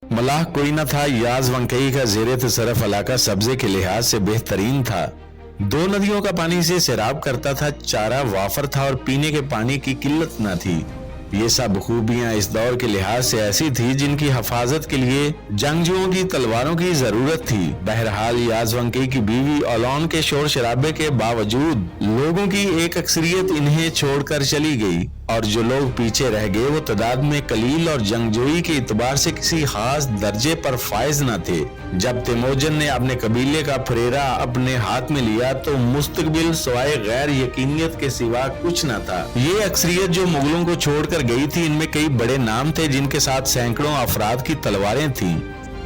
मलाह कोई न था, याज वंकई का ज़ेरे तसरफ इलाका सब्जे के लिहाज से बेहतरीन था। 2 नदियों का पानी से सैराब करता था, चारा वाफर था और पीने के पानी की किल्लत न थी। ये सब खूबियां इस दौर के लिहाज से ऐसी थी जिनकी हिफाजत के लिए जंगजुओं की तलवारों की जरूरत थी। बहरहाल याज वंकई की बीवी ओलोन के शोर शराबे के बावजूद लोगों की एक अक्सरियत इन्हें छोड़कर चली गई और जो लोग पीछे रह गए वो तादाद में कलील और जंगजोई के इतबार से किसी खास दर्जे पर फायज न थे। जब तेमोजन ने अपने कबीले का फरेरा अपने हाथ में लिया तो मुस्तकबिल सवाए गैर यकीनियत के सिवा कुछ न था। ये अक्सरियत जो मुगलों को छोड़कर गई थी, इनमें कई बड़े नाम थे जिनके साथ सैकड़ों अफराद की तलवारें थीं।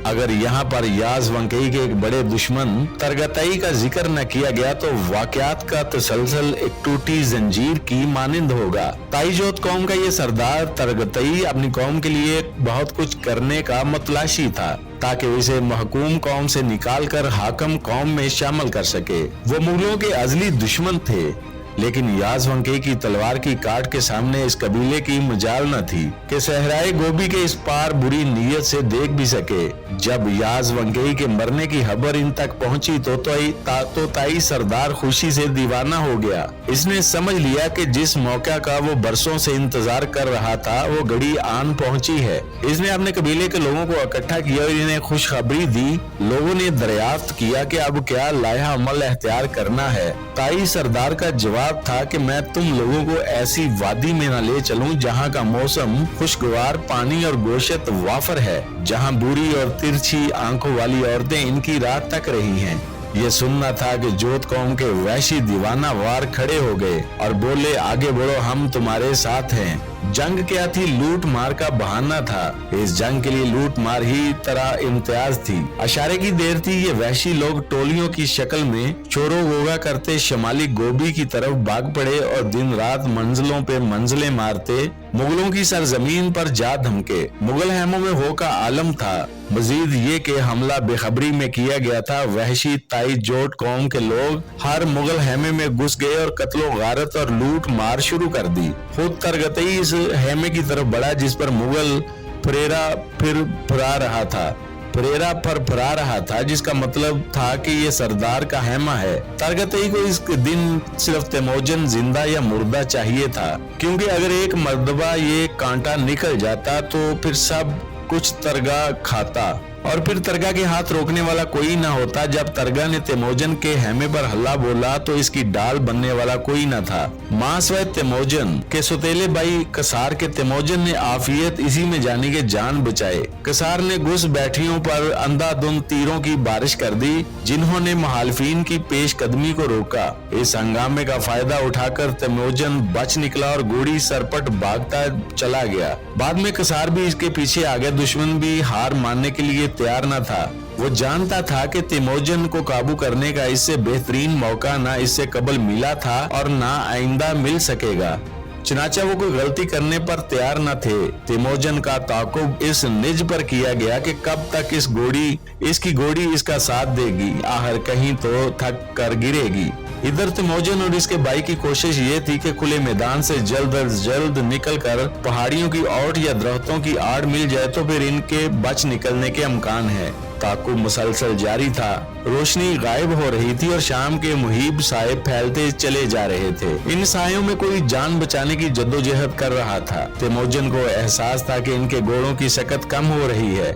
अगर यहाँ पर याज वंकई के एक बड़े दुश्मन तरगतई का जिक्र न किया गया तो वाकयात का तसलसल एक टूटी जंजीर की मानिंद होगा। ताईजोत कौम का ये सरदार तरगतई अपनी कौम के लिए बहुत कुछ करने का मतलाशी था ताकि इसे महकूम कौम से निकाल कर हाकम कौम में शामिल कर सके। वो मुगलों के अजली दुश्मन थे, लेकिन याज वंकई की तलवार की काट के सामने इस कबीले की मजाल न थी कि सहराए गोभी के इस पार बुरी नीयत से देख भी सके। जब याज वंकई के मरने की खबर इन तक पहुंची तो ताई सरदार खुशी से दीवाना हो गया। इसने समझ लिया कि जिस मौका का वो बरसों से इंतजार कर रहा था वो घड़ी आन पहुंची है। इसने अपने कबीले के लोगों को इकट्ठा किया और इन्हें खुशखबरी दी। लोगों ने दरियाफ्त किया कि अब क्या लाया अमल एख्तियार करना है। ताई सरदार का जवाब था कि मैं तुम लोगों को ऐसी वादी में न ले चलूं जहां का मौसम खुशगवार, पानी और गोशत वाफर है, जहां बुरी और तिरछी आंखों वाली औरतें इनकी राह तक रही हैं। ये सुनना था कि जोत कौम के वैशी दीवाना वार खड़े हो गए और बोले, आगे बढ़ो, हम तुम्हारे साथ हैं। जंग क्या थी? लूट मार का बहाना था। इस जंग के लिए लूट मार ही तरह इम्तियाज थी। अशारे की देर थी। ये वहशी लोग टोलियों की शक्ल में चोरो गोगा करते शमाली गोभी की तरफ भाग पड़े और दिन रात मंजिलों पे मंजिलें मारते मुगलों की सरजमीन पर जा धमके। मुगल हैमों में हो का आलम था। मजीद ये कि हमला बेखबरी में किया गया था। वहशी ताई जोट कौम के लोग हर मुगल हैमे में घुस गए और कत्लो गारत और लूट मार शुरू कर दी। खुद तरगतई इस हैमे की तरफ बढ़ा जिस पर मुगल फरेरा फरा रहा था, जिसका मतलब था कि ये सरदार का हैमा है। तरगतई को इस दिन सिर्फ तेमोजन जिंदा या मुर्दा चाहिए था, क्योंकि अगर एक मर्तबा ये कांटा निकल जाता तो फिर सब कुछ तरगा खाता और फिर तरगा के हाथ रोकने वाला कोई ना होता। जब तरगा ने तेमोजन के हैमे पर हल्ला बोला तो इसकी डाल बनने वाला कोई ना था। मासवे तेमोजन के सुतेले भाई कसार के तेमोजन ने आफियत इसी में जाने के जान बचाए। कसार ने घुस बैठियों पर अंधाधुंध तीरों की बारिश कर दी, जिन्होंने मुखालिफिन की पेशकदमी को रोका। इस हंगामे का फायदा उठाकर तेमोजन बच निकला और गोली सरपट भागता चला गया। बाद में कसार भी इसके पीछे आ गया। दुश्मन भी हार मानने के लिए तैयार न था। वो जानता था कि तेमोजन को काबू करने का इससे बेहतरीन मौका ना इससे कबल मिला था और ना आइंदा मिल सकेगा। चनाचा वो कोई गलती करने पर तैयार न थे। तेमोजन का ताकुब इस निज पर किया गया कि कब तक इसकी घोड़ी इसका साथ देगी, आखिर कहीं तो थक कर गिरेगी। इधर तेमोजन और इसके भाई की कोशिश ये थी कि खुले मैदान से जल्द अज जल्द निकलकर पहाड़ियों की ओट या दरख्तों की आड़ मिल जाए तो फिर इनके बच निकलने के इम्कान है। ताकुब मुसलसल जारी था। रोशनी गायब हो रही थी और शाम के मुहीब साए फैलते चले जा रहे थे। इन सायों में कोई जान बचाने की जद्दोजहद कर रहा था। तेमोजन को एहसास था कि इनके घोड़ों की सकत कम हो रही है।